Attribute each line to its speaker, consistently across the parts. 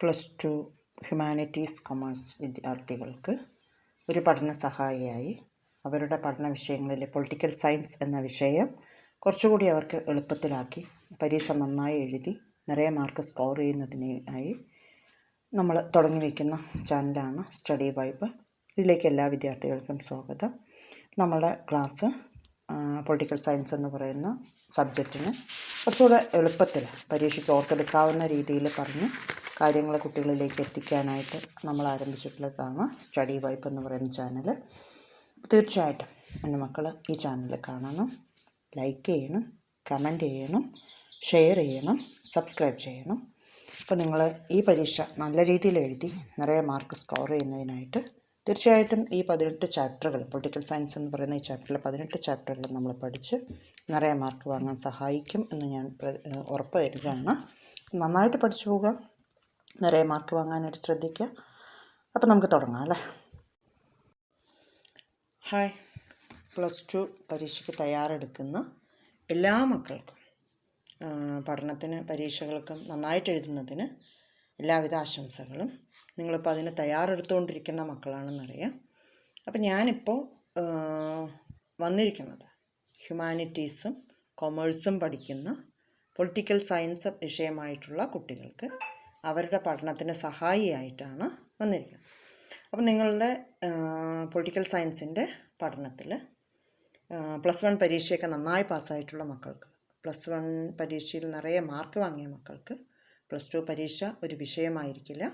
Speaker 1: +2 humanities commerce വിദ്യാർത്ഥികൾക്ക് ഒരു പഠന സഹായിയായി അവരുടെ പഠന വിഷയങ്ങളിലെ പൊളിറ്റിക്കൽ സയൻസ് എന്ന വിഷയം കുറച്ചുകൂടി അവർക്ക് എളുപ്പത്തിലാക്കി പരീക്ഷ നന്നായി എഴുതി നിറയെ മാർക്ക് സ്കോർ ചെയ്യുന്നതിനായി നമ്മൾ തുടങ്ങി വയ്ക്കുന്ന ചാനലാണ് സ്റ്റഡി വൈബ്. ഇതിലേക്ക് എല്ലാ വിദ്യാർത്ഥികൾക്കും സ്വാഗതം. നമ്മളുടെ ക്ലാസ് പൊളിറ്റിക്കൽ സയൻസ് എന്ന് പറയുന്ന സബ്ജക്റ്റിന് കുറച്ചുകൂടെ എളുപ്പത്തിൽ പരീക്ഷയ്ക്ക് ഓർത്തെടുക്കാവുന്ന രീതിയിൽ പറഞ്ഞ് കാര്യങ്ങൾ കുട്ടികളിലേക്ക് എത്തിക്കാനായിട്ട് നമ്മൾ ആരംഭിച്ചിട്ടുള്ളതാണ് സ്റ്റഡി വൈബ് എന്ന് പറയുന്ന ചാനൽ. തീർച്ചയായിട്ടും എൻ്റെ മക്കൾ ഈ ചാനൽ കാണണം, ലൈക്ക് ചെയ്യണം, കമൻറ്റ് ചെയ്യണം, ഷെയർ ചെയ്യണം, സബ്സ്ക്രൈബ് ചെയ്യണം. അപ്പോൾ നിങ്ങൾ ഈ പരീക്ഷ നല്ല രീതിയിൽ എഴുതി നിറയെ മാർക്ക് സ്കോർ ചെയ്യുന്നതിനായിട്ട് തീർച്ചയായിട്ടും ഈ 18 ചാപ്റ്ററുകൾ പൊളിറ്റിക്കൽ സയൻസ് എന്ന് പറയുന്ന ഈ ചാപ്റ്ററിലെ 18 ചാപ്റ്ററുകൾ നമ്മൾ പഠിച്ച് നിറയെ മാർക്ക് വാങ്ങാൻ സഹായിക്കും എന്ന് ഞാൻ ഉറപ്പ് തരുകയാണ്. നന്നായിട്ട് പഠിച്ചു പോവുക, നിറയെ മാർക്ക് വാങ്ങാനായിട്ട് ശ്രദ്ധിക്കുക. അപ്പോൾ നമുക്ക് തുടങ്ങാം അല്ലേ. ഹായ്, +2 പരീക്ഷയ്ക്ക് തയ്യാറെടുക്കുന്ന എല്ലാ മക്കൾക്കും പഠനത്തിന് പരീക്ഷകൾക്കും നന്നായിട്ട് എഴുതുന്നതിന് എല്ലാവിധ ആശംസകളും. നിങ്ങളിപ്പോൾ അതിന് തയ്യാറെടുത്തുകൊണ്ടിരിക്കുന്ന മക്കളാണെന്നറിയാം. അപ്പം ഞാനിപ്പോൾ വന്നിരിക്കുന്നത് ഹ്യൂമാനിറ്റീസും കൊമേഴ്സും പഠിക്കുന്ന പൊളിറ്റിക്കൽ സയൻസ് വിഷയമായിട്ടുള്ള കുട്ടികൾക്ക് അവരുടെ പഠനത്തിന് സഹായിയായിട്ടാണ് വന്നിരിക്കുന്നത്. അപ്പം നിങ്ങളുടെ പൊളിറ്റിക്കൽ സയൻസിൻ്റെ പഠനത്തിൽ +1 പരീക്ഷയൊക്കെ നന്നായി പാസ്സായിട്ടുള്ള മക്കൾക്ക്, +1 പരീക്ഷയിൽ നിറയെ മാർക്ക് വാങ്ങിയ മക്കൾക്ക് +2 പരീക്ഷ ഒരു വിഷയമായിരിക്കില്ല.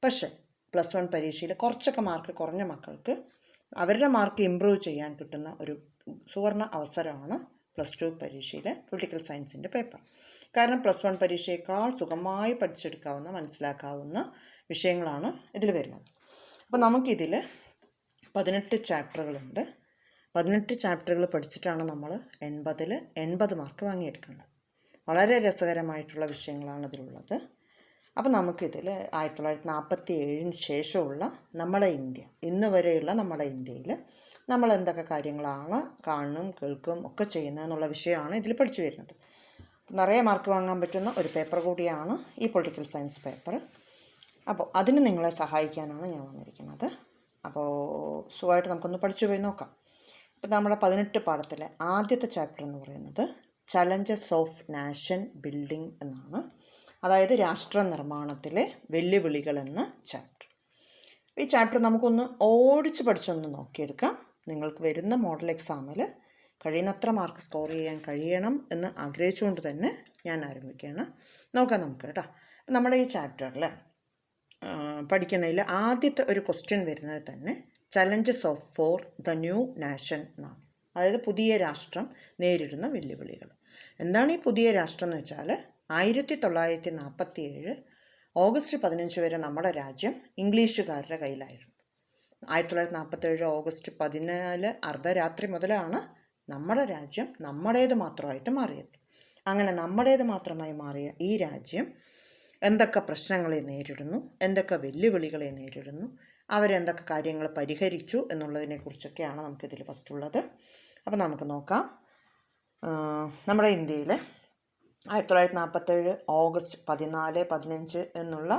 Speaker 1: പക്ഷേ +1 പരീക്ഷയിൽ കുറച്ചൊക്കെ മാർക്ക് കുറഞ്ഞ മക്കൾക്ക് അവരുടെ മാർക്ക് ഇമ്പ്രൂവ് ചെയ്യാൻ കിട്ടുന്ന ഒരു സുവർണ അവസരമാണ് +2 പരീക്ഷയിലെ പൊളിറ്റിക്കൽ സയൻസിൻ്റെ പേപ്പർ. കാരണം +1 പരീക്ഷയേക്കാൾ സുഖമായി പഠിച്ചെടുക്കാവുന്ന, മനസ്സിലാക്കാവുന്ന വിഷയങ്ങളാണ് ഇതിൽ വരുന്നത്. അപ്പോൾ നമുക്കിതിൽ 18 ചാപ്റ്ററുകളുണ്ട്. 18 ചാപ്റ്ററുകൾ പഠിച്ചിട്ടാണ് നമ്മൾ 80-ൽ 80 മാർക്ക് വാങ്ങിയെടുക്കുന്നത്. വളരെ രസകരമായിട്ടുള്ള വിഷയങ്ങളാണ് ഇതിലുള്ളത്. അപ്പോൾ നമുക്കിതിൽ 1947 ശേഷമുള്ള നമ്മുടെ ഇന്ത്യ, ഇന്ന് വരെയുള്ള നമ്മുടെ ഇന്ത്യയിൽ നമ്മൾ എന്തൊക്കെ കാര്യങ്ങളാണ് കാണും, കേൾക്കും ഒക്കെ ചെയ്യുന്നതെന്നുള്ള വിഷയമാണ് ഇതിൽ പഠിച്ചു വരുന്നത്. നിറയെ മാർക്ക് വാങ്ങാൻ പറ്റുന്ന ഒരു പേപ്പർ കൂടിയാണ് ഈ പൊളിറ്റിക്കൽ സയൻസ് പേപ്പർ. അപ്പോൾ അതിന് നിങ്ങളെ സഹായിക്കാനാണ് ഞാൻ വന്നിരിക്കുന്നത്. അപ്പോൾ സുഖമായിട്ട് നമുക്കൊന്ന് പഠിച്ചു പോയി നോക്കാം. അപ്പോൾ നമ്മുടെ 18 പാഠത്തിലെ ആദ്യത്തെ ചാപ്റ്റർ എന്ന് പറയുന്നത് ചലഞ്ചസ് ഓഫ് നാഷൻ ബിൽഡിംഗ് എന്നാണ്. അതായത് രാഷ്ട്ര നിർമ്മാണത്തിലെ വെല്ലുവിളികൾ എന്ന ചാപ്റ്റർ. ഈ ചാപ്റ്റർ നമുക്കൊന്ന് ഓടിച്ച് പഠിച്ചൊന്ന് നോക്കിയെടുക്കാം. നിങ്ങൾക്ക് വരുന്ന മോഡൽ എക്സാമിൽ കഴിയുന്നത്ര മാർക്ക് സ്കോർ ചെയ്യാൻ കഴിയണം എന്ന് ആഗ്രഹിച്ചുകൊണ്ട് തന്നെ ഞാൻ ആരംഭിക്കുകയാണ്. നോക്കാം നമുക്ക് കേട്ടോ. നമ്മുടെ ഈ ചാപ്റ്ററിൽ പഠിക്കുന്നതിൽ ആദ്യത്തെ ഒരു ക്വസ്റ്റ്യൻ വരുന്നത് തന്നെ challenges of for the new nation എന്നാണ്. അതായത് പുതിയ രാഷ്ട്രം നേരിടുന്ന വെല്ലുവിളികൾ. എന്താണ് ഈ പുതിയ രാഷ്ട്രം എന്ന് വെച്ചാൽ 1947 ഓഗസ്റ്റ് 15 വരെ നമ്മുടെ രാജ്യം ഇംഗ്ലീഷുകാരുടെ കയ്യിലായിരുന്നു. 1947 ഓഗസ്റ്റ് 14 അർദ്ധരാത്രി മുതലാണ് നമ്മുടെ രാജ്യം നമ്മുടേത് മാത്രമായിട്ട് മാറിയത്. അങ്ങനെ നമ്മുടേത് മാത്രമായി മാറിയ ഈ രാജ്യം എന്തൊക്കെ പ്രശ്നങ്ങളെ നേരിടുന്നു, എന്തൊക്കെ വെല്ലുവിളികളെ നേരിടുന്നു, അവരെന്തൊക്കെ കാര്യങ്ങൾ പരിഹരിച്ചു എന്നുള്ളതിനെക്കുറിച്ചൊക്കെയാണ് നമുക്കിതിൽ ഫസ്റ്റ് ഉള്ളത്. അപ്പോൾ നമുക്ക് നോക്കാം. നമ്മുടെ ഇന്ത്യയിൽ 1947 ഓഗസ്റ്റ് 14, 15 എന്നുള്ള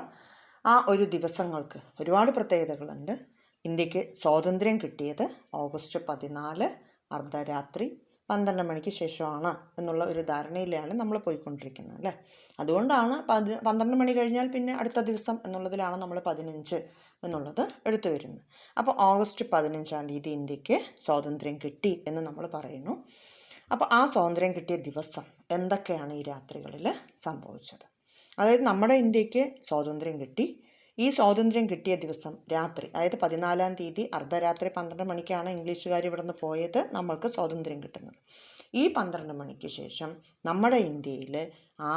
Speaker 1: ആ ഒരു ദിവസങ്ങൾക്ക് ഒരുപാട് പ്രത്യേകതകളുണ്ട്. ഇന്ത്യക്ക് സ്വാതന്ത്ര്യം കിട്ടിയത് ഓഗസ്റ്റ് 14 അർദ്ധരാത്രി 12 മണിക്ക് ശേഷമാണ് എന്നുള്ള ഒരു ധാരണയിലാണ് നമ്മൾ പോയിക്കൊണ്ടിരിക്കുന്നത് അല്ലേ. അതുകൊണ്ടാണ് 12 മണി കഴിഞ്ഞാൽ പിന്നെ അടുത്ത ദിവസം എന്നുള്ളതിലാണ് നമ്മൾ 15 എന്നുള്ളത് എടുത്തു വരുന്നത്. അപ്പോൾ ഓഗസ്റ്റ് 15-ാം തീയതി ഇന്ത്യക്ക് സ്വാതന്ത്ര്യം കിട്ടി എന്ന് നമ്മൾ പറയുന്നു. അപ്പോൾ ആ സ്വാതന്ത്ര്യം കിട്ടിയ ദിവസം എന്തൊക്കെയാണ് ഈ രാത്രികളിൽ സംഭവിച്ചത്? അതായത് നമ്മുടെ ഇന്ത്യക്ക് സ്വാതന്ത്ര്യം കിട്ടി. ഈ സ്വാതന്ത്ര്യം കിട്ടിയ ദിവസം രാത്രി, അതായത് 14-ാം തീയതി അർദ്ധരാത്രി 12 മണിക്കാണ് ഇംഗ്ലീഷുകാർ ഇവിടെ നിന്ന് പോയത്, നമ്മൾക്ക് സ്വാതന്ത്ര്യം കിട്ടുന്നത്. ഈ 12 മണിക്ക് ശേഷം നമ്മുടെ ഇന്ത്യയിൽ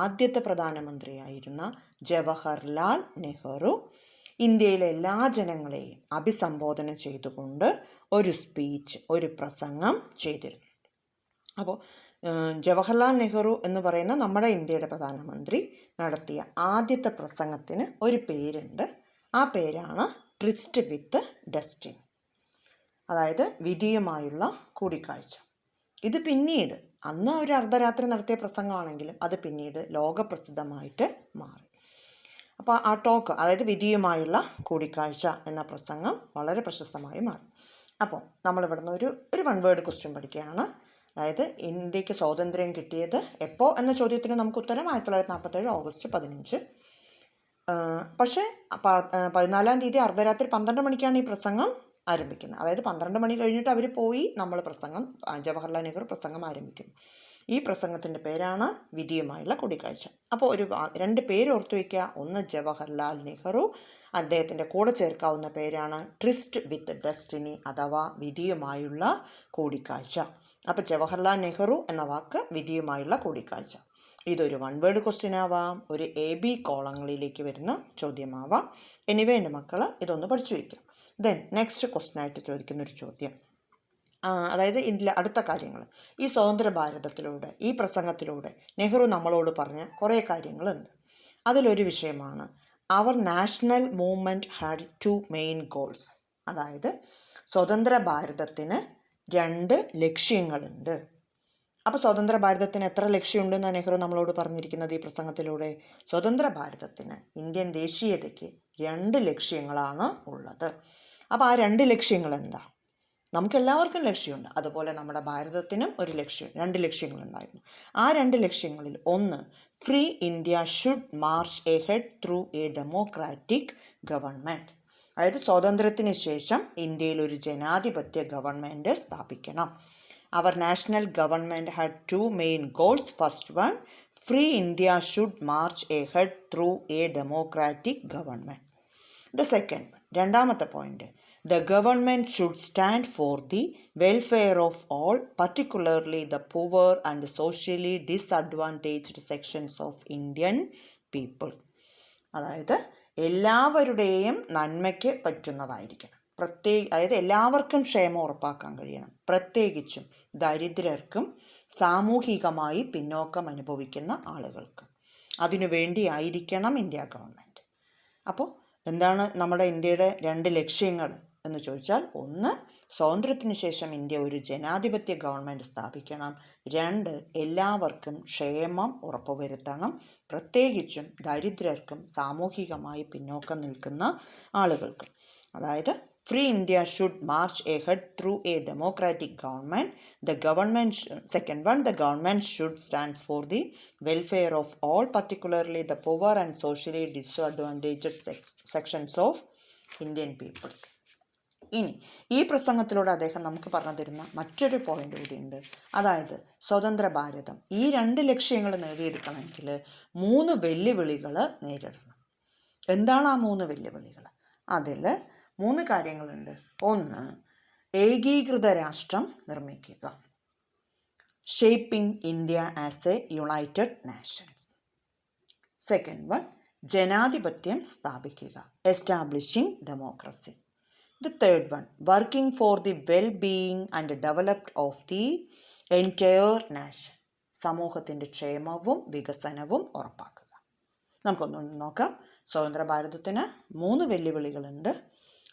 Speaker 1: ആദ്യത്തെ പ്രധാനമന്ത്രിയായിരുന്ന ജവഹർലാൽ നെഹ്റു ഇന്ത്യയിലെ എല്ലാ ജനങ്ങളെയും അഭിസംബോധന ചെയ്തുകൊണ്ട് ഒരു സ്പീച്ച്, ഒരു പ്രസംഗം ചെയ്തിരുന്നു. അപ്പോൾ ജവഹർലാൽ നെഹ്റു എന്ന് പറയുന്ന നമ്മുടെ ഇന്ത്യയുടെ പ്രധാനമന്ത്രി നടത്തിയ ആദ്യത്തെ പ്രസംഗത്തിന് ഒരു പേരുണ്ട്. ആ പേരാണ് ട്രിസ്റ്റ് വിത്ത് ഡെസ്റ്റിനി, അതായത് വിധിയുമായുള്ള കൂടിക്കാഴ്ച. ഇത് പിന്നീട്, അന്ന് ഒരു അർദ്ധരാത്രി നടത്തിയ പ്രസംഗമാണെങ്കിലും അത് പിന്നീട് ലോകപ്രസിദ്ധമായിട്ട് മാറി. അപ്പോൾ ആ ടോക്ക്, അതായത് വിധിയുമായുള്ള കൂടിക്കാഴ്ച എന്ന പ്രസംഗം വളരെ പ്രശസ്തമായി മാറി. അപ്പോൾ നമ്മളിവിടുന്ന് ഒരു വൺ വേർഡ് ക്വസ്റ്റ്യൻ പഠിക്കുകയാണ്. അതായത് ഇന്ത്യക്ക് സ്വാതന്ത്ര്യം കിട്ടിയത് എപ്പോൾ എന്ന ചോദ്യത്തിന് നമുക്ക് ഉത്തരം 1947 ഓഗസ്റ്റ് 15. പക്ഷേ 14-ാം തീയതി അർദ്ധരാത്രി 12 മണിക്കാണ് ഈ പ്രസംഗം ആരംഭിക്കുന്നത്. അതായത് 12 മണി കഴിഞ്ഞിട്ട് അവർ പോയി, നമ്മൾ ജവഹർലാൽ നെഹ്റു പ്രസംഗം ആരംഭിക്കുന്നു. ഈ പ്രസംഗത്തിൻ്റെ പേരാണ് വിധിയുമായുള്ള കൂടിക്കാഴ്ച. അപ്പോൾ 2 പേര് ഓർത്തു വയ്ക്കുക. ഒന്ന് ജവഹർലാൽ നെഹ്റു, അദ്ദേഹത്തിൻ്റെ കൂടെ ചേർക്കാവുന്ന പേരാണ് ട്രിസ്റ്റ് വിത്ത് ഡെസ്റ്റിനി അഥവാ വിധിയുമായുള്ള കൂടിക്കാഴ്ച. അപ്പോൾ ജവഹർലാൽ നെഹ്റു എന്ന വാക്ക് വിധിയുമായുള്ള കൂടിക്കാഴ്ച. ഇതൊരു വൺ വേർഡ് ക്വസ്റ്റ്യൻ ആവാം, ഒരു AB കോളങ്ങളിലേക്ക് വരുന്ന ചോദ്യമാവാം. എനിവേ എൻ്റെ മക്കൾ ഇതൊന്ന് പഠിച്ചു വയ്ക്കാം. ദെൻ നെക്സ്റ്റ് ക്വസ്റ്റ്യനായിട്ട് ചോദിക്കുന്നൊരു ചോദ്യം, അതായത് ഇതിലെ അടുത്ത കാര്യങ്ങൾ, ഈ സ്വതന്ത്ര ഭാരതത്തിലൂടെ ഈ പ്രസംഗത്തിലൂടെ നെഹ്റു നമ്മളോട് പറഞ്ഞ കുറേ കാര്യങ്ങളുണ്ട്. അതിലൊരു വിഷയമാണ് അവർ national movement had 2 main goals. അതായത് സ്വതന്ത്ര ഭാരതത്തിന് 2 ലക്ഷ്യങ്ങളുണ്ട്. അപ്പോൾ സ്വതന്ത്ര ഭാരതത്തിന് എത്ര ലക്ഷ്യമുണ്ടെന്നാണ് നെഹ്റു നമ്മളോട് പറഞ്ഞിരിക്കുന്നത് ഈ പ്രസംഗത്തിലൂടെ? സ്വതന്ത്ര ഭാരതത്തിന്, ഇന്ത്യൻ ദേശീയതയ്ക്ക് 2 ലക്ഷ്യങ്ങളാണ് ഉള്ളത്. അപ്പോൾ ആ 2 ലക്ഷ്യങ്ങൾ എന്താ? നമുക്കെല്ലാവർക്കും ലക്ഷ്യമുണ്ട്, അതുപോലെ നമ്മുടെ ഭാരതത്തിനും 2 ലക്ഷ്യങ്ങളുണ്ടായിരുന്നു. ആ 2 ലക്ഷ്യങ്ങളിൽ ഒന്ന്, free India should march ahead through a democratic government. അതായത് സ്വാതന്ത്ര്യത്തിന് ശേഷം ഇന്ത്യയിൽ ഒരു ജനാധിപത്യ ഗവൺമെൻറ് സ്ഥാപിക്കണം. അവർ national government had 2 main goals. First one, free India should march ahead through a democratic government. The second one, രണ്ടാമത്തെ point, the government should stand for the welfare of all, particularly the poor and socially disadvantaged sections of Indian people. അതായത് എല്ലാവരുടെയും നന്മയ്ക്ക് പറ്റുന്നതായിരിക്കണം, അതായത് എല്ലാവർക്കും ക്ഷേമം ഉറപ്പാക്കാൻ കഴിയണം, പ്രത്യേകിച്ചും ദരിദ്രർക്കും സാമൂഹികമായി പിന്നോക്കം അനുഭവിക്കുന്ന ആളുകൾക്കും. അതിനുവേണ്ടിയായിരിക്കണം ഇന്ത്യ ഗവൺമെൻറ്. അപ്പോൾ എന്താണ് നമ്മുടെ ഇന്ത്യയുടെ 2 ലക്ഷ്യങ്ങൾ എന്ന് ചോദിച്ചാൽ, ഒന്ന്, സ്വാതന്ത്ര്യത്തിന് ശേഷം ഇന്ത്യ ഒരു ജനാധിപത്യ ഗവൺമെൻറ് സ്ഥാപിക്കണം. 2, എല്ലാവർക്കും ക്ഷേമം ഉറപ്പുവരുത്തണം, പ്രത്യേകിച്ചും ദരിദ്രർക്കും സാമൂഹികമായി പിന്നോക്കം നിൽക്കുന്ന ആളുകൾക്കും. അതായത് free India should march ahead through a democratic government. Second one, the government should stand for the welfare of all, particularly the poor and socially disadvantaged sections of Indian peoples. ഇനി ഈ പ്രസംഗത്തിലൂടെ അദ്ദേഹം നമുക്ക് പറഞ്ഞു തരുന്ന മറ്റൊരു പോയിന്റ് കൂടിയുണ്ട്. അതായത് സ്വതന്ത്ര ഭാരതം ഈ 2 ലക്ഷ്യങ്ങൾ നേടിയെടുക്കണമെങ്കിൽ 3 വെല്ലുവിളികൾ നേരിടണം. എന്താണ് ആ 3 വെല്ലുവിളികൾ? അതിൽ 3 കാര്യങ്ങളുണ്ട്. ഒന്ന്, ഏകീകൃത രാഷ്ട്രം നിർമ്മിക്കുക, shaping India as A United nations. Second one, ജനാധിപത്യം സ്ഥാപിക്കുക, establishing democracy. The third one, working for the well-being and development of the entire nation. സമൂഹത്തിൻ്റെ ക്ഷേമവും വികസനവും ഉറപ്പാക്കുക. നമുക്കൊന്നുകൂടി നോക്കാം. സ്വതന്ത്ര ഭാരതത്തിന് 3 വെല്ലുവിളികളുണ്ട്.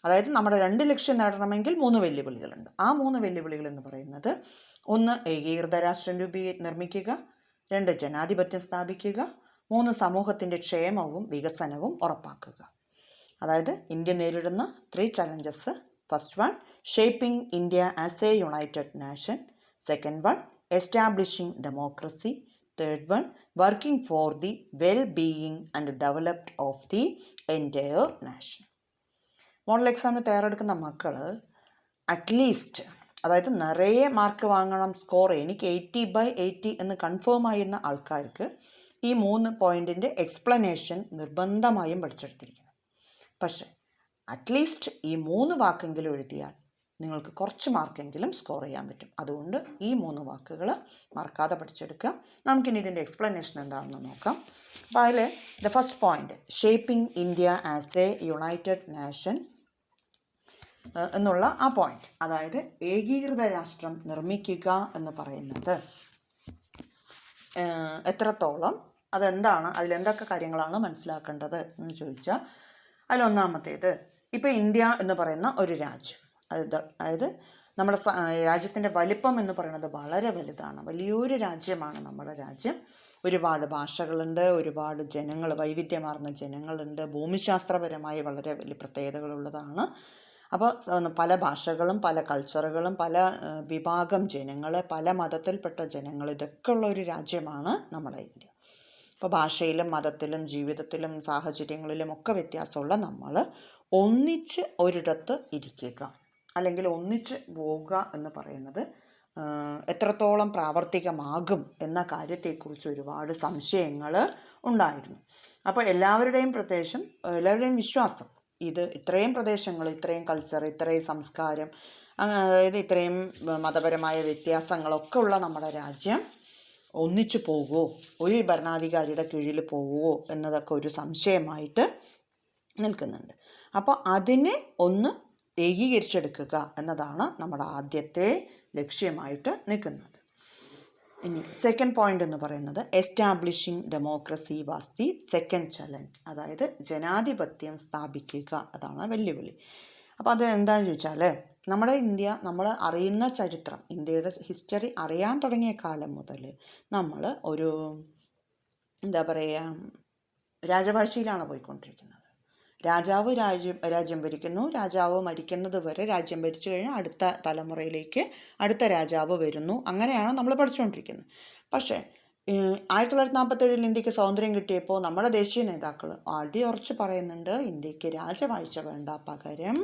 Speaker 1: അതായത് നമ്മുടെ 2 ലക്ഷ്യം നേടണമെങ്കിൽ 3 വെല്ലുവിളികളുണ്ട്. ആ 3 വെല്ലുവിളികൾ എന്ന് പറയുന്നത്, ഒന്ന്, ഏകീകൃത രാഷ്ട്രം നിർമ്മിക്കുക, 2, ജനാധിപത്യം സ്ഥാപിക്കുക, 3, സമൂഹത്തിൻ്റെ ക്ഷേമവും വികസനവും ഉറപ്പാക്കുക. അതായത് ഇന്ത്യ നേരിടുന്ന 3 challenges. First one, shaping India as A United nation. Second one, establishing democracy. Third one, working for the well being and developed of the entire nation. Model എക്സാമിന് തയ്യാറെടുക്കുന്ന മക്കൾ അറ്റ്ലീസ്റ്റ്, അതായത് നിറയെ മാർക്ക് വാങ്ങണം, സ്കോർ എനിക്ക് 80/80 എന്ന് confirm ചെയ്യുന്ന ആൾക്കാർക്ക് ഈ 3 പോയിൻറ്റിൻ്റെ എക്സ്പ്ലനേഷൻ നിർബന്ധമായും പഠിച്ചെടുത്തിരിക്കണം. പക്ഷേ അറ്റ്ലീസ്റ്റ് ഈ 3 വാക്കെങ്കിലും എഴുതിയാൽ നിങ്ങൾക്ക് കുറച്ച് മാർക്കെങ്കിലും സ്കോർ ചെയ്യാൻ പറ്റും. അതുകൊണ്ട് ഈ 3 വാക്കുകൾ മറക്കാതെ പഠിച്ചെടുക്കുക. നമുക്കിനി ഇതിൻ്റെ എക്സ്പ്ലനേഷൻ എന്താണെന്ന് നോക്കാം. അപ്പോൾ അതിൽ the first point, shaping India as A United nations എന്നുള്ള ആ പോയിന്റ്, അതായത് ഏകീകൃത രാഷ്ട്രം നിർമ്മിക്കുക എന്ന് പറയുന്നത് എത്രത്തോളം, അതെന്താണ്, അതിലെന്തൊക്കെ കാര്യങ്ങളാണ് മനസ്സിലാക്കേണ്ടത് എന്ന് ചോദിച്ചാൽ, അതിലൊന്നാമത്തേത്, ഇപ്പോൾ ഇന്ത്യ എന്ന് പറയുന്ന ഒരു രാജ്യം, അതായത് നമ്മുടെ രാജ്യത്തിൻ്റെ വലിപ്പം എന്ന് പറയുന്നത് വളരെ വലുതാണ്, വലിയൊരു രാജ്യമാണ് നമ്മുടെ രാജ്യം. ഒരുപാട് ഭാഷകളുണ്ട്, ഒരുപാട് ജനങ്ങൾ, വൈവിധ്യമാർന്ന ജനങ്ങളുണ്ട്, ഭൂമിശാസ്ത്രപരമായി വളരെ വലിയ പ്രത്യേകതകളുള്ളതാണ്. അപ്പോൾ പല ഭാഷകളും പല കൾച്ചറുകളും പല വിഭാഗം ജനങ്ങൾ, പല മതത്തിൽപ്പെട്ട ജനങ്ങൾ, ഇതൊക്കെ ഉള്ള ഒരു രാജ്യമാണ് നമ്മുടെ ഇന്ത്യ. അപ്പോൾ ഭാഷയിലും മതത്തിലും ജീവിതത്തിലും സാഹചര്യങ്ങളിലും ഒക്കെ വ്യത്യാസമുള്ള നമ്മൾ ഒന്നിച്ച് ഒരിടത്ത് ഇരിക്കുക അല്ലെങ്കിൽ ഒന്നിച്ച് പോവുക എന്ന് പറയുന്നത് എത്രത്തോളം പ്രാവർത്തികമാകും എന്ന കാര്യത്തെക്കുറിച്ച് ഒരുപാട് സംശയങ്ങൾ ഉണ്ടായിരുന്നു. അപ്പോൾ എല്ലാവരുടെയും വിശ്വാസം ഇത് ഇത്രയും പ്രദേശങ്ങൾ, ഇത്രയും കൾച്ചർ, ഇത്രയും സംസ്കാരം, അതായത് ഇത്രയും മതപരമായ വ്യത്യാസങ്ങളൊക്കെ ഉള്ള നമ്മുടെ രാജ്യം ഒന്നിച്ചു പോകുമോ, ഒരു ഭരണാധികാരിയുടെ കീഴിൽ പോകുമോ എന്നതൊക്കെ ഒരു സംശയമായിട്ട് നിൽക്കുന്നുണ്ട്. അപ്പോൾ അതിനെ ഒന്ന് ഏകീകരിച്ചെടുക്കുക എന്നതാണ് നമ്മുടെ ആദ്യത്തെ ലക്ഷ്യമായിട്ട് നിൽക്കുന്നത്. ഇനി സെക്കൻഡ് പോയിന്റ് എന്ന് പറയുന്നത് establishing democracy was the second challenge. അതായത് ജനാധിപത്യം സ്ഥാപിക്കുക, അതാണ് വെല്ലുവിളി. അപ്പോൾ അത് എന്താണെന്ന് ചോദിച്ചാൽ, നമ്മുടെ ഇന്ത്യ നമ്മൾ അറിയുന്ന ചരിത്രം, ഇന്ത്യയുടെ ഹിസ്റ്ററി അറിയാൻ തുടങ്ങിയ കാലം മുതൽ നമ്മൾ ഒരു രാജവാഴ്ചയിലാണ് പോയിക്കൊണ്ടിരിക്കുന്നത്. രാജാവ് രാജ്യം ഭരിക്കുന്നു, രാജാവ് മരിക്കുന്നത് വരെ രാജ്യം ഭരിച്ചു കഴിഞ്ഞാൽ അടുത്ത തലമുറയിലേക്ക് അടുത്ത രാജാവ് വരുന്നു. അങ്ങനെയാണ് നമ്മൾ പഠിച്ചുകൊണ്ടിരിക്കുന്നത്. പക്ഷേ 1947 ഇന്ത്യക്ക് സ്വാതന്ത്ര്യം കിട്ടിയപ്പോൾ നമ്മുടെ ദേശീയ നേതാക്കൾ അടിയുറച്ച് പറയുന്നുണ്ട്, ഇന്ത്യക്ക് രാജവാഴ്ച വേണ്ട, പകരം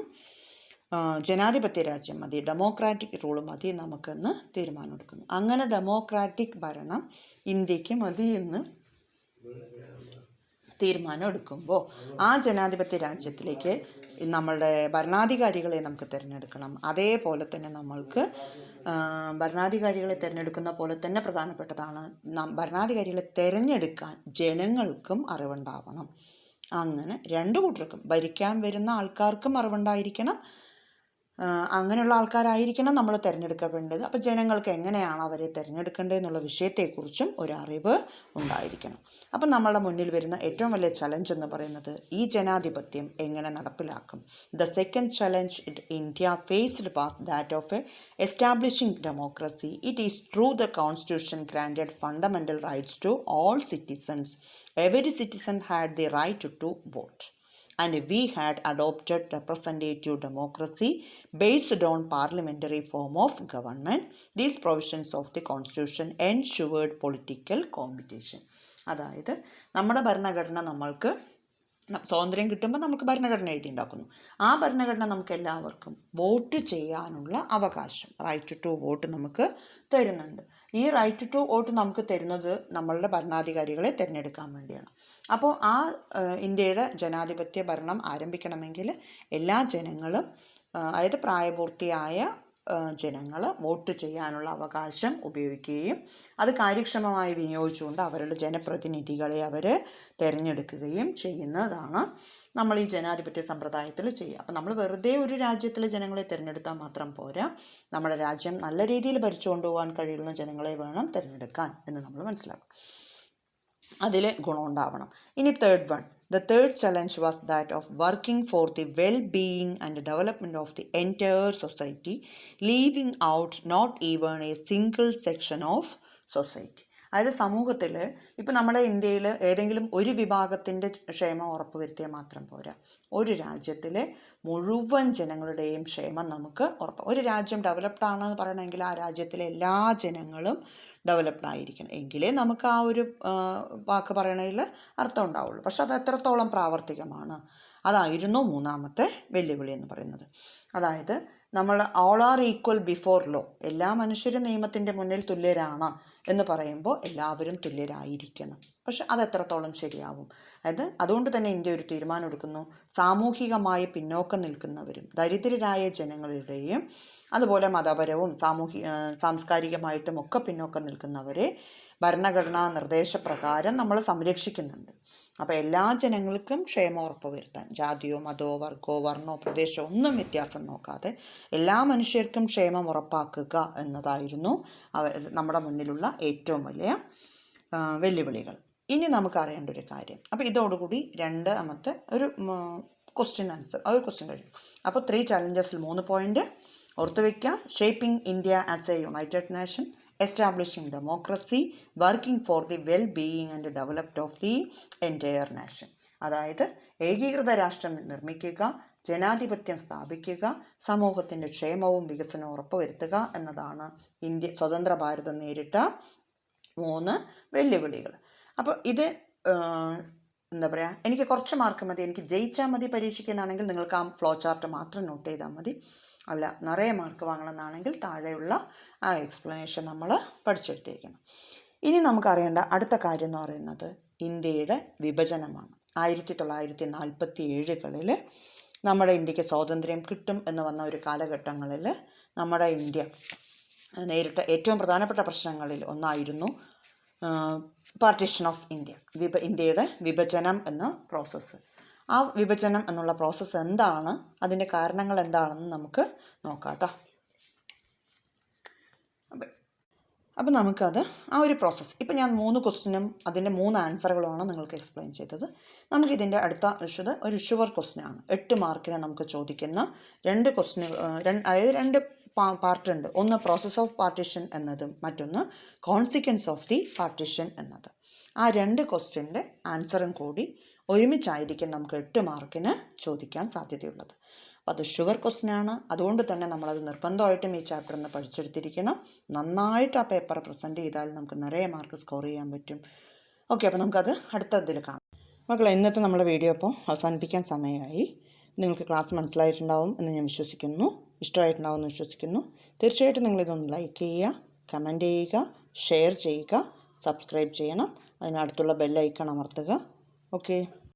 Speaker 1: ജനാധിപത്യ രാജ്യം മതി, ഡെമോക്രാറ്റിക് റൂൾ മതി നമുക്കെന്ന് തീരുമാനമെടുക്കുന്നു. അങ്ങനെ ഡെമോക്രാറ്റിക് ഭരണം ഇന്ത്യക്ക് മതി എന്ന് തീരുമാനം എടുക്കുമ്പോൾ ആ ജനാധിപത്യ രാജ്യത്തിലേക്ക് നമ്മളുടെ ഭരണാധികാരികളെ നമുക്ക് തിരഞ്ഞെടുക്കണം. അതേപോലെ തന്നെ നമ്മൾക്ക് ഭരണാധികാരികളെ തിരഞ്ഞെടുക്കുന്ന പോലെ തന്നെ പ്രധാനപ്പെട്ടതാണ് ഭരണാധികാരികളെ തിരഞ്ഞെടുക്കാൻ ജനങ്ങൾക്കും അറിവുണ്ടാവണം. അങ്ങനെ രണ്ടു കൂട്ടർക്കും, ഭരിക്കാൻ വരുന്ന ആൾക്കാർക്കും അറിവുണ്ടായിരിക്കണം, അങ്ങനെയുള്ള ആൾക്കാരായിരിക്കണം നമ്മൾ തിരഞ്ഞെടുക്കപ്പെടേണ്ടത്. അപ്പോൾ ജനങ്ങൾക്ക് എങ്ങനെയാണ് അവരെ തിരഞ്ഞെടുക്കേണ്ടത് എന്നുള്ള വിഷയത്തെക്കുറിച്ചും ഒരു അറിവ് ഉണ്ടായിരിക്കണം. അപ്പം നമ്മളുടെ മുന്നിൽ വരുന്ന ഏറ്റവും വലിയ ചലഞ്ച് എന്ന് പറയുന്നത് ഈ ജനാധിപത്യം എങ്ങനെ നടപ്പിലാക്കും. The second challenge India faced was that of establishing democracy. It is through the constitution granted fundamental rights to all citizens. Every citizen had the right to vote. And we had adopted representative democracy based on parliamentary form of government. These provisions of the constitution ensured political competition. അതായത് നമ്മുടെ ഭരണഘടന നമ്മൾക്ക് സ്വാതന്ത്ര്യം കിട്ടുമ്പോൾ നമുക്ക് ഭരണഘടന എഴുതിയുണ്ടാക്കുന്നു. ആ ഭരണഘടന നമുക്ക് എല്ലാവർക്കും വോട്ട് ചെയ്യാനുള്ള അവകാശം, റൈറ്റ് ടു വോട്ട് നമുക്ക് തരുന്നുണ്ട്. ഈ റൈറ്റ് ടു വോട്ട് നമുക്ക് തരുന്നത് നമ്മളുടെ ഭരണാധികാരികളെ തിരഞ്ഞെടുക്കാൻ വേണ്ടിയാണ്. അപ്പോൾ ആ ഇന്ത്യയുടെ ജനാധിപത്യ ഭരണം ആരംഭിക്കണമെങ്കിൽ എല്ലാ ജനങ്ങളും, അതായത് പ്രായപൂർത്തിയായ ജനങ്ങൾ വോട്ട് ചെയ്യാനുള്ള അവകാശം ഉപയോഗിക്കുകയും അത് കാര്യക്ഷമമായി വിനിയോഗിച്ചുകൊണ്ട് അവരുടെ ജനപ്രതിനിധികളെ അവർ തിരഞ്ഞെടുക്കുകയും ചെയ്യുന്നതാണ് നമ്മൾ ഈ ജനാധിപത്യ സമ്പ്രദായത്തിൽ ചെയ്യുക. അപ്പം നമ്മൾ വെറുതെ ഒരു രാജ്യത്തിലെ ജനങ്ങളെ തിരഞ്ഞെടുത്താൽ മാത്രം പോരാ, നമ്മുടെ രാജ്യം നല്ല രീതിയിൽ ഭരിച്ചുകൊണ്ട് പോകാൻ കഴിയുന്ന ജനങ്ങളെ വേണം തിരഞ്ഞെടുക്കാൻ എന്ന് നമ്മൾ മനസ്സിലാക്കും. അതിൽ ഗുണമുണ്ടാവണം. ഇനി third one, the third challenge was that of working for the well-being and development of the entire society, leaving out not even a single section of society. അതായത് സമൂഹത്തിൽ ഇപ്പം നമ്മുടെ ഇന്ത്യയിൽ ഏതെങ്കിലും ഒരു വിഭാഗത്തിൻ്റെ ക്ഷേമം ഉറപ്പുവരുത്തിയാൽ മാത്രം പോരാ, ഒരു രാജ്യത്തിലെ മുഴുവൻ ജനങ്ങളുടെയും ക്ഷേമം നമുക്ക് ഒരു രാജ്യം ഡെവലപ്ഡ് ആണെന്ന് പറയണമെങ്കിൽ ആ രാജ്യത്തിലെ എല്ലാ ജനങ്ങളും ഡെവലപ്ഡ് ആയിരിക്കണം, എങ്കിലേ നമുക്ക് ആ ഒരു വാക്ക് പറയണതിൽ അർത്ഥം ഉണ്ടാവുള്ളൂ. പക്ഷെ അത് എത്രത്തോളം പ്രാവർത്തികമാണ്, അതായിരുന്നു മൂന്നാമത്തെ വെല്ലുവിളി എന്ന് പറയുന്നത്. അതായത് നമ്മൾ all are equal before law, എല്ലാ മനുഷ്യരും നിയമത്തിൻ്റെ മുന്നിൽ തുല്യരാണ് എന്ന് പറയുമ്പോൾ എല്ലാവരും തുല്യരായിരിക്കണം. പക്ഷെ അതെത്രത്തോളം ശരിയാവും? അതുകൊണ്ട് തന്നെ ഇന്ത്യ ഒരു തീരുമാനം എടുക്കുന്നു, സാമൂഹികമായി പിന്നോക്കം നിൽക്കുന്നവരും ദരിദ്രരായ ജനങ്ങളുടെയും അതുപോലെ മതപരവും സാംസ്കാരികമായിട്ടും ഒക്കെ പിന്നോക്കം നിൽക്കുന്നവരെ ഭരണഘടനാ നിർദ്ദേശപ്രകാരം നമ്മൾ സംരക്ഷിക്കുന്നുണ്ട്. അപ്പോൾ എല്ലാ ജനങ്ങൾക്കും ക്ഷേമം ഉറപ്പുവരുത്താൻ ജാതിയോ മതമോ വർഗമോ വർണ്ണമോ പ്രദേശമോ ഒന്നും വ്യത്യാസം നോക്കാതെ എല്ലാ മനുഷ്യർക്കും ക്ഷേമം ഉറപ്പാക്കുക എന്നതായിരുന്നു നമ്മുടെ മുന്നിലുള്ള ഏറ്റവും വലിയ വെല്ലുവിളികൾ. ഇനി നമുക്ക് അറിയേണ്ട ഒരു കാര്യം, അപ്പോൾ ഇതോടുകൂടി രണ്ടാമത്തെ ഒരു ക്വസ്റ്റ്യൻ കഴിയും. അപ്പോൾ 3 ചാലഞ്ചസിൽ 3 പോയിന്റ് ഓർത്ത് വയ്ക്കുക. Shaping India as A United nation, establishing democracy, working for the well being and development of the entire nation. അതായത് ഏകീകൃത രാഷ്ട്രം നിർമ്മിക്കുക, ജനാധിപത്യം സ്ഥാപിക്കുക, സമൂഹത്തിൻ്റെ ക്ഷേമവും വികസനവും ഉറപ്പുവരുത്തുക എന്നതാണ് സ്വതന്ത്ര ഭാരതം നേരിട്ട 3 വെല്ലുവിളികൾ. അപ്പോൾ ഇത് എന്താ പറയുക, എനിക്ക് കുറച്ച് മാർക്ക് മതി, എനിക്ക് ജയിച്ചാൽ മതി പരീക്ഷിക്കുന്നതാണെങ്കിൽ നിങ്ങൾക്ക് ആ ഫ്ലോ ചാർട്ട് മാത്രം നോട്ട് ചെയ്താൽ മതി. അല്ല നിറയെ മാർക്ക് വാങ്ങണമെന്നാണെങ്കിൽ താഴെയുള്ള ആ എക്സ്പ്ലനേഷൻ നമ്മൾ പഠിച്ചെടുത്തിരിക്കണം. ഇനി നമുക്കറിയേണ്ട അടുത്ത കാര്യം എന്ന് പറയുന്നത് ഇന്ത്യയുടെ വിഭജനമാണ്. 1947-കളിൽ നമ്മുടെ ഇന്ത്യക്ക് സ്വാതന്ത്ര്യം കിട്ടും എന്ന് വന്ന ഒരു കാലഘട്ടങ്ങളിൽ നമ്മുടെ ഇന്ത്യ നേരിട്ട ഏറ്റവും പ്രധാനപ്പെട്ട പ്രശ്നങ്ങളിൽ ഒന്നായിരുന്നു പാർട്ടീഷൻ ഓഫ് ഇന്ത്യ, ഇന്ത്യയുടെ വിഭജനം എന്ന പ്രോസസ്സ്. ആ വിഭജനം എന്നുള്ള പ്രോസസ്സ് എന്താണ്, അതിൻ്റെ കാരണങ്ങൾ എന്താണെന്ന് നമുക്ക് നോക്കാം കേട്ടോ. അപ്പോൾ നമുക്കത് ആ ഒരു പ്രോസസ്സ്, ഇപ്പം ഞാൻ 3 ക്വസ്റ്റിനും അതിൻ്റെ 3 ആൻസറുകളുമാണ് നിങ്ങൾക്ക് എക്സ്പ്ലെയിൻ ചെയ്തത്. നമുക്കിതിൻ്റെ അടുത്ത ഒരു ഷുവർ ക്വസ്റ്റിനാണ്. 8 മാർക്കിന് നമുക്ക് ചോദിക്കുന്ന 2 ക്വസ്റ്റിനുകൾ, അതായത് 2 പാർട്ടുണ്ട്. ഒന്ന് പ്രോസസ് ഓഫ് പാർട്ടീഷൻ എന്നതും മറ്റൊന്ന് കോൺസിക്വൻസ് ഓഫ് ദി പാർട്ടീഷൻ എന്നത്. ആ 2 ക്വസ്റ്റ്യൻ്റെ ആൻസറും കൂടി ഒരുമിച്ചായിരിക്കും നമുക്ക് 8 മാർക്കിന് ചോദിക്കാൻ സാധ്യതയുള്ളത്. അപ്പോൾ അത് ഷുവർ ക്വസ്റ്റ്യനാണ്. അതുകൊണ്ട് തന്നെ നമ്മളത് നിർബന്ധമായിട്ടും ഈ ചാപ്റ്ററിൽ നിന്ന് പഠിച്ചെടുത്തിരിക്കണം. നന്നായിട്ട് ആ പേപ്പർ പ്രസൻറ്റ് ചെയ്താൽ നമുക്ക് നിറയെ മാർക്ക് സ്കോർ ചെയ്യാൻ പറ്റും. ഓക്കെ, അപ്പോൾ നമുക്കത് അടുത്ത ഇതിൽ കാണാം. മക്കളെ, ഇന്നത്തെ നമ്മളെ വീഡിയോ അപ്പോൾ അവസാനിപ്പിക്കാൻ സമയമായി. നിങ്ങൾക്ക് ക്ലാസ് മനസ്സിലായിട്ടുണ്ടാവും എന്ന് ഞാൻ വിശ്വസിക്കുന്നു, ഇഷ്ടമായിട്ടുണ്ടാവും എന്ന് വിശ്വസിക്കുന്നു. തീർച്ചയായിട്ടും നിങ്ങളിതൊന്ന് ലൈക്ക് ചെയ്യുക, കമൻറ്റ് ചെയ്യുക, ഷെയർ ചെയ്യുക, സബ്സ്ക്രൈബ് ചെയ്യണം. അതിനടുത്തുള്ള ബെൽ ഐക്കൺ അമർത്തുക. ഓക്കെ.